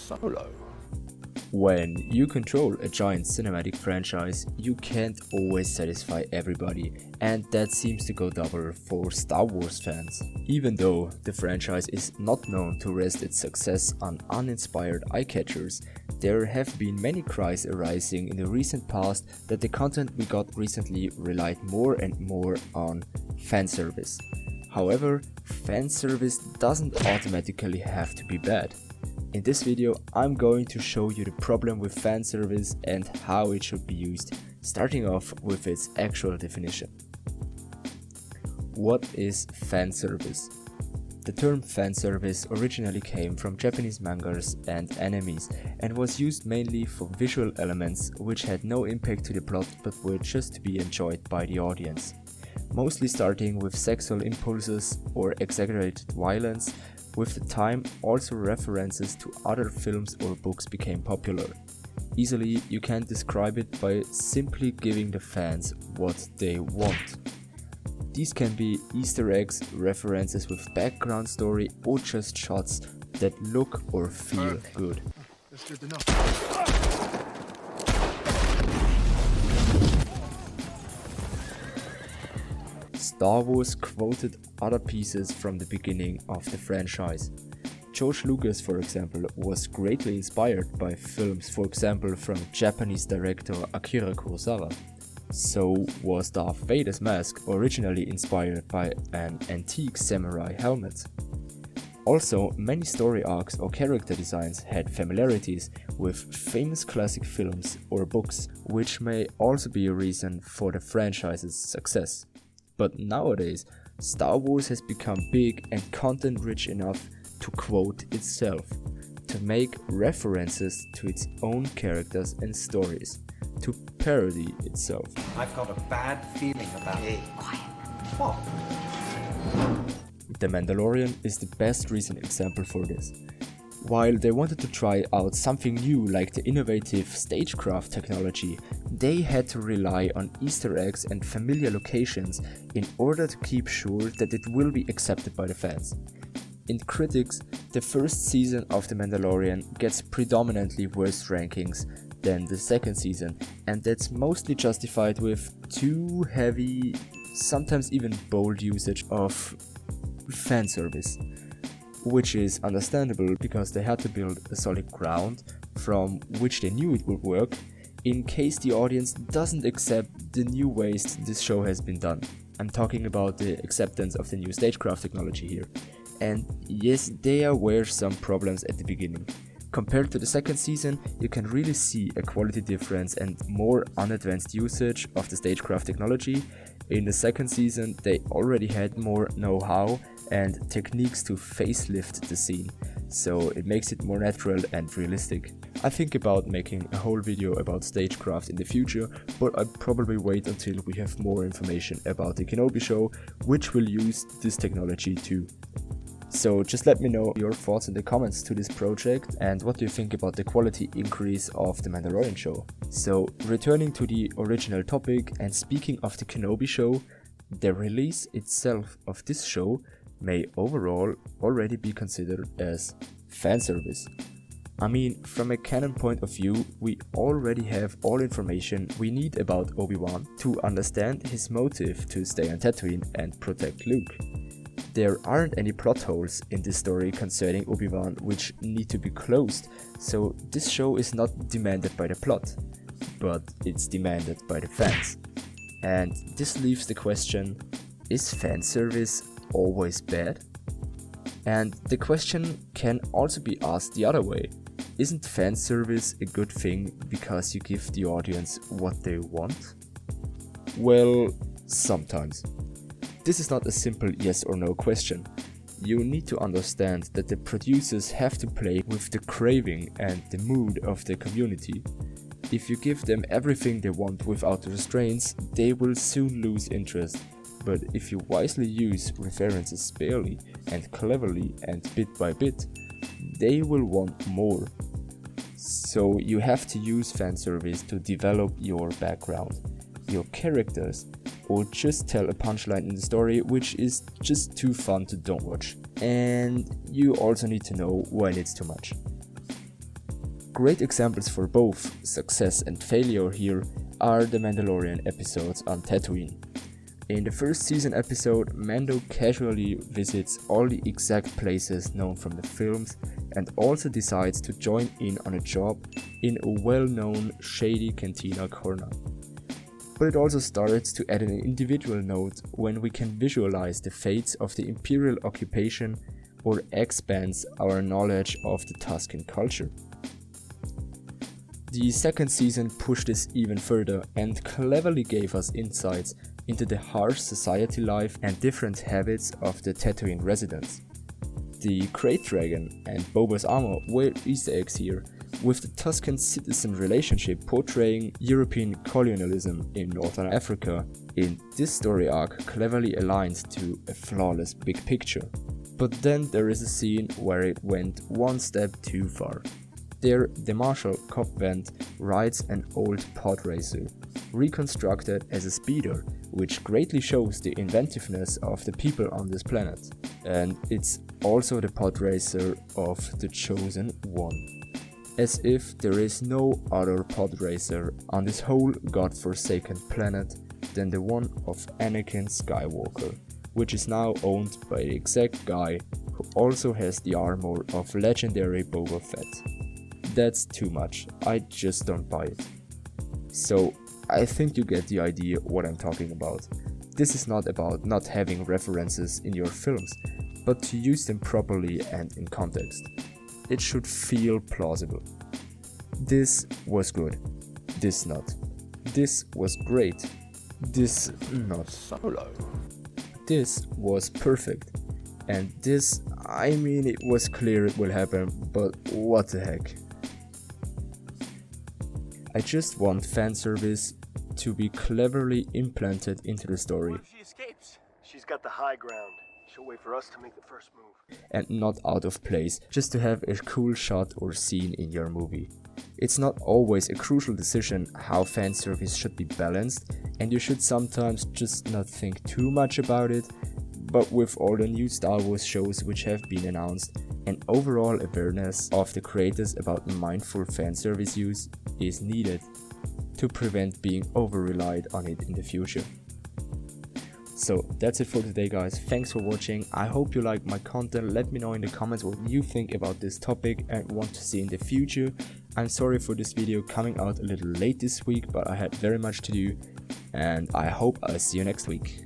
Solo. When you control a giant cinematic franchise, you can't always satisfy everybody, and that seems to go double for Star Wars fans. Even though the franchise is not known to rest its success on uninspired eye-catchers, there have been many cries arising in the recent past that the content we got recently relied more and more on fanservice. However, fanservice doesn't automatically have to be bad. In this video, I'm going to show you the problem with fanservice and how it should be used, starting off with its actual definition. What is fanservice? The term fanservice originally came from Japanese mangas and animes and was used mainly for visual elements which had no impact to the plot but were just to be enjoyed by the audience. Mostly starting with sexual impulses or exaggerated violence. With the time, also references to other films or books became popular. Easily, you can describe it by simply giving the fans what they want. These can be Easter eggs, references with background story, or just shots that look or feel good. That's good to know. Star Wars quoted other pieces from the beginning of the franchise. George Lucas, for example, was greatly inspired by films, for example, from Japanese director Akira Kurosawa. So was Darth Vaders Mask originally inspired by an antique samurai helmet. Also, many story arcs or character designs had familiarities with famous classic films or books, which may also be a reason for the franchise's success. But nowadays, Star Wars has become big and content-rich enough to quote itself, to make references to its own characters and stories, to parody itself. I've got a bad feeling about it. Quiet. What? The Mandalorian is the best recent example for this. While they wanted to try out something new like the innovative stagecraft technology, they had to rely on Easter eggs and familiar locations in order to keep sure that it will be accepted by the fans. In critics, the first season of The Mandalorian gets predominantly worse rankings than the second season, and that's mostly justified with too heavy, sometimes even bold usage of fanservice. Which is understandable because they had to build a solid ground from which they knew it would work in case the audience doesn't accept the new ways this show has been done. I'm talking about the acceptance of the new stagecraft technology here. And yes, there were some problems at the beginning. Compared to the second season, you can really see a quality difference and more unadvanced usage of the stagecraft technology. In the second season, they already had more know-how and techniques to facelift the scene, so it makes it more natural and realistic. I think about making a whole video about stagecraft in the future, but I'll probably wait until we have more information about the Kenobi Show, which will use this technology too. So just let me know your thoughts in the comments to this project and what do you think about the quality increase of the Mandalorian show. So returning to the original topic and speaking of the Kenobi Show, the release itself of this show may overall already be considered as fanservice. I mean, from a canon point of view, we already have all information we need about Obi-Wan to understand his motive to stay on Tatooine and protect Luke. There aren't any plot holes in this story concerning Obi-Wan which need to be closed, so this show is not demanded by the plot, but it's demanded by the fans. And this leaves the question, is fanservice always bad? And the question can also be asked the other way. Isn't fanservice a good thing because you give the audience what they want? Well, sometimes. This is not a simple yes or no question. You need to understand that the producers have to play with the craving and the mood of the community. If you give them everything they want without the restraints, they will soon lose interest. But if you wisely use references sparingly and cleverly and bit by bit, they will want more. So you have to use fanservice to develop your background, your characters, or just tell a punchline in the story which is just too fun to don't watch. And you also need to know when it's too much. Great examples for both success and failure here are the Mandalorian episodes on Tatooine. In the first season episode, Mando casually visits all the exact places known from the films and also decides to join in on a job in a well-known shady cantina corner. But it also starts to add an individual note when we can visualize the fates of the Imperial occupation or expands our knowledge of the Tusken culture. The second season pushed this even further and cleverly gave us insights into the harsh society life and different habits of the Tatooine residents. The Krayt Dragon and Boba's armor were Easter eggs here, with the Tusken citizen relationship portraying European colonialism in Northern Africa in this story arc cleverly aligned to a flawless big picture. But then there is a scene where it went one step too far. There, the Marshal Cobb Vanth rides an old pod racer, reconstructed as a speeder, which greatly shows the inventiveness of the people on this planet. And it's also the pod racer of the Chosen One. As if there is no other pod racer on this whole godforsaken planet than the one of Anakin Skywalker, which is now owned by the exact guy who also has the armor of legendary Boba Fett. That's too much, I just don't buy it. So I think you get the idea what I'm talking about. This is not about not having references in your films, but to use them properly and in context. It should feel plausible. This was good, this not. This was great, this not. Solo. This was perfect. And this, I mean, it was clear it will happen, but what the heck. I just want fan service to be cleverly implanted into the story. What if she escapes? She's got the high ground. She'll wait for us to make the first move. And not out of place, just to have a cool shot or scene in your movie. It's not always a crucial decision how fan service should be balanced, and you should sometimes just not think too much about it, but with all the new Star Wars shows which have been announced, an overall awareness of the creators about mindful fan service use is needed to prevent being over-relied on it in the future. So that's it for today, guys. Thanks for watching. I hope you like my content. Let me know in the comments what you think about this topic and want to see in the future. I'm sorry for this video coming out a little late this week, but I had very much to do, and I hope I'll see you next week.